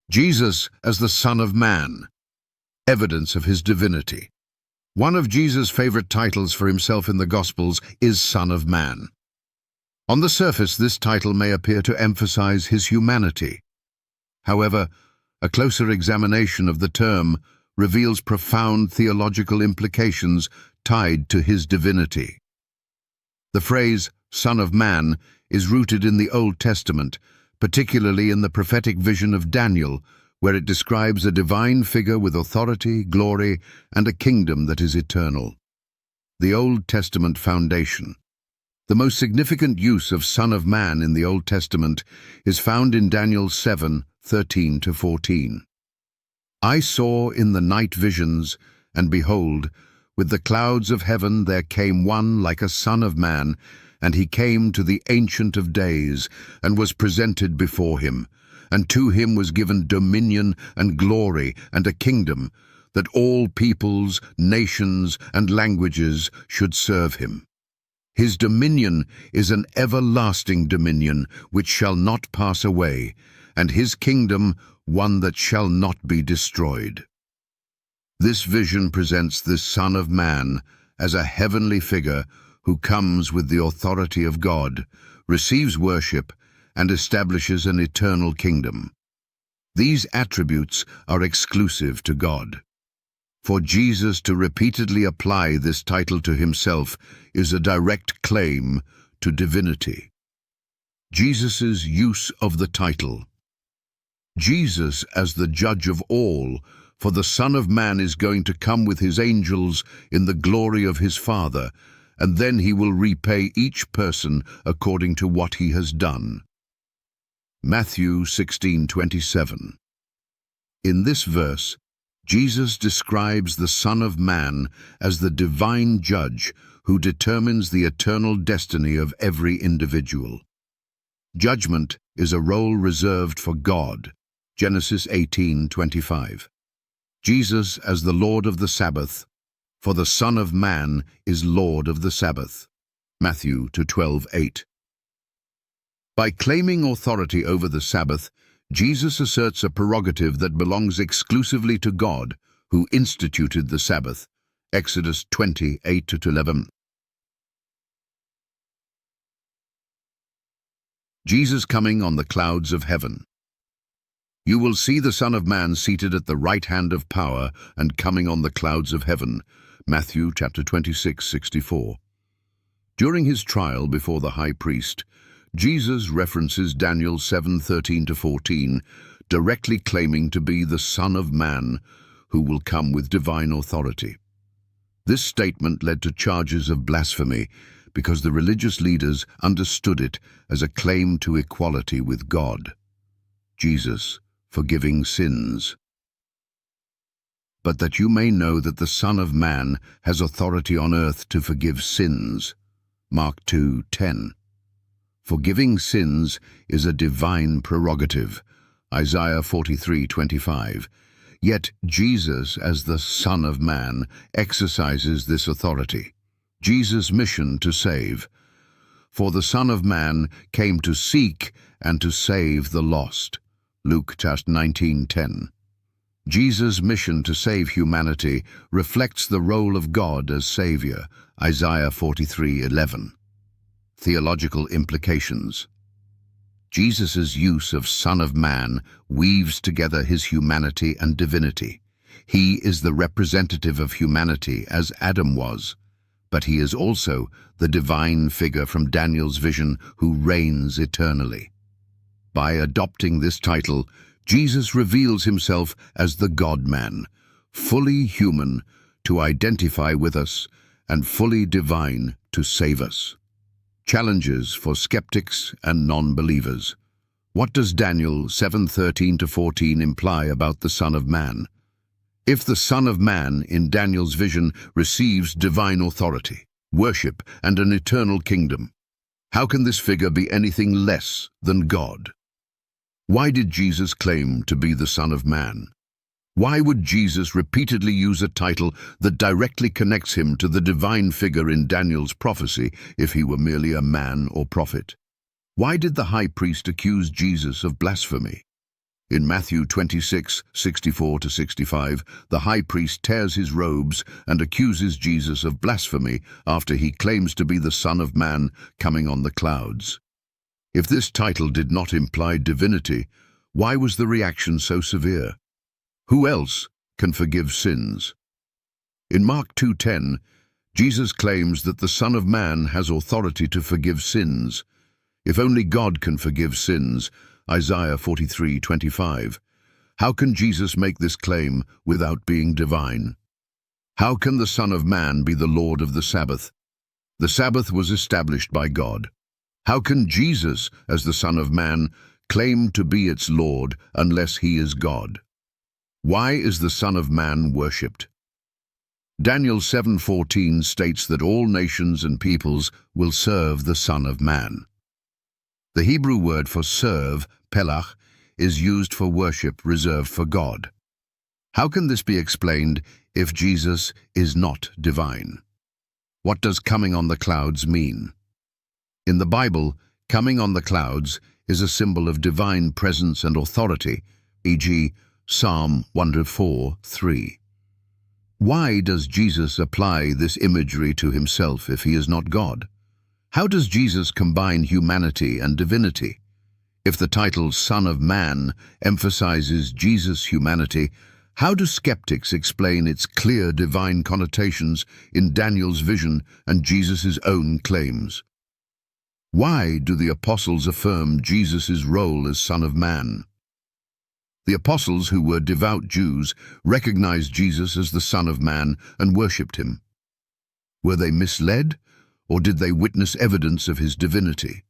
Jesus as the Son of Man, evidence of his divinity. One of Jesus' favorite titles for himself in the Gospels is Son of Man. On the surface, this title may appear to emphasize his humanity. However, a closer examination of the term reveals profound theological implications tied to his divinity. The phrase, Son of Man, is rooted in the Old Testament, particularly in the prophetic vision of Daniel, where it describes a divine figure with authority, glory, and a kingdom that is eternal. The Old Testament foundation. The most significant use of Son of Man in the Old Testament is found in Daniel 7:13-14. I saw in the night visions, and behold, with the clouds of heaven there came one like a Son of Man, and he came to the Ancient of Days, and was presented before him. And to him was given dominion and glory and a kingdom, that all peoples, nations, and languages should serve him. His dominion is an everlasting dominion which shall not pass away, and his kingdom one that shall not be destroyed. This vision presents this Son of Man as a heavenly figure who comes with the authority of God, receives worship, and establishes an eternal kingdom. These attributes are exclusive to God. For Jesus to repeatedly apply this title to himself is a direct claim to divinity. Jesus' use of the title. Jesus as the judge of all, for the Son of Man is going to come with his angels in the glory of his Father, and then he will repay each person according to what he has done. Matthew 16:27. In this verse, Jesus describes the Son of Man as the divine judge who determines the eternal destiny of every individual. Judgment is a role reserved for God. Genesis 18:25. Jesus as the Lord of the Sabbath, for the Son of Man is Lord of the Sabbath. Matthew 12:8. By claiming authority over the Sabbath, Jesus asserts a prerogative that belongs exclusively to God, who instituted the Sabbath. Exodus 20:8-11. Jesus coming on the clouds of heaven. You will see the Son of Man seated at the right hand of power and coming on the clouds of heaven. Matthew chapter 26:64. During his trial before the high priest, Jesus references Daniel 7:13-14, directly claiming to be the Son of Man who will come with divine authority. This statement led to charges of blasphemy because the religious leaders understood it as a claim to equality with God. Jesus, forgiving sins. But that you may know that the Son of Man has authority on earth to forgive sins. Mark 2:10. Forgiving sins is a divine prerogative. Isaiah 43:25. Yet Jesus, as the Son of Man, exercises this authority. Jesus' mission to save. For the Son of Man came to seek and to save the lost. Luke 19:10. Jesus' mission to save humanity reflects the role of God as Savior. Isaiah 43:11. Theological implications. Jesus' use of Son of Man weaves together his humanity and divinity. He is the representative of humanity as Adam was, but he is also the divine figure from Daniel's vision who reigns eternally. By adopting this title, Jesus reveals himself as the God-man, fully human to identify with us and fully divine to save us. Challenges for skeptics and non-believers. What does Daniel 7:13-14 imply about the Son of Man? If the Son of Man in Daniel's vision receives divine authority, worship, and an eternal kingdom, how can this figure be anything less than God? Why did Jesus claim to be the Son of Man? Why would Jesus repeatedly use a title that directly connects him to the divine figure in Daniel's prophecy if he were merely a man or prophet? Why did the high priest accuse Jesus of blasphemy? In Matthew 26:64-65, the high priest tears his robes and accuses Jesus of blasphemy after he claims to be the Son of Man coming on the clouds. If this title did not imply divinity, why was the reaction so severe? Who else can forgive sins? In Mark 2:10, Jesus claims that the Son of Man has authority to forgive sins. If only God can forgive sins, Isaiah 43:25. How can Jesus make this claim without being divine? How can the Son of Man be the Lord of the Sabbath? The Sabbath was established by God. How can Jesus, as the Son of Man, claim to be its Lord unless he is God? Why is the Son of Man worshipped? Daniel 7:14 states that all nations and peoples will serve the Son of Man. The Hebrew word for serve, pelach, is used for worship reserved for God. How can this be explained if Jesus is not divine? What does coming on the clouds mean? In the Bible, coming on the clouds is a symbol of divine presence and authority, e.g., Psalm 104:3. Why does Jesus apply this imagery to himself if he is not God? How does Jesus combine humanity and divinity? If the title Son of Man emphasizes Jesus' humanity, how do skeptics explain its clear divine connotations in Daniel's vision and Jesus' own claims? Why do the apostles affirm Jesus' role as Son of Man? The apostles, who were devout Jews, recognized Jesus as the Son of Man and worshipped him. Were they misled, or did they witness evidence of his divinity?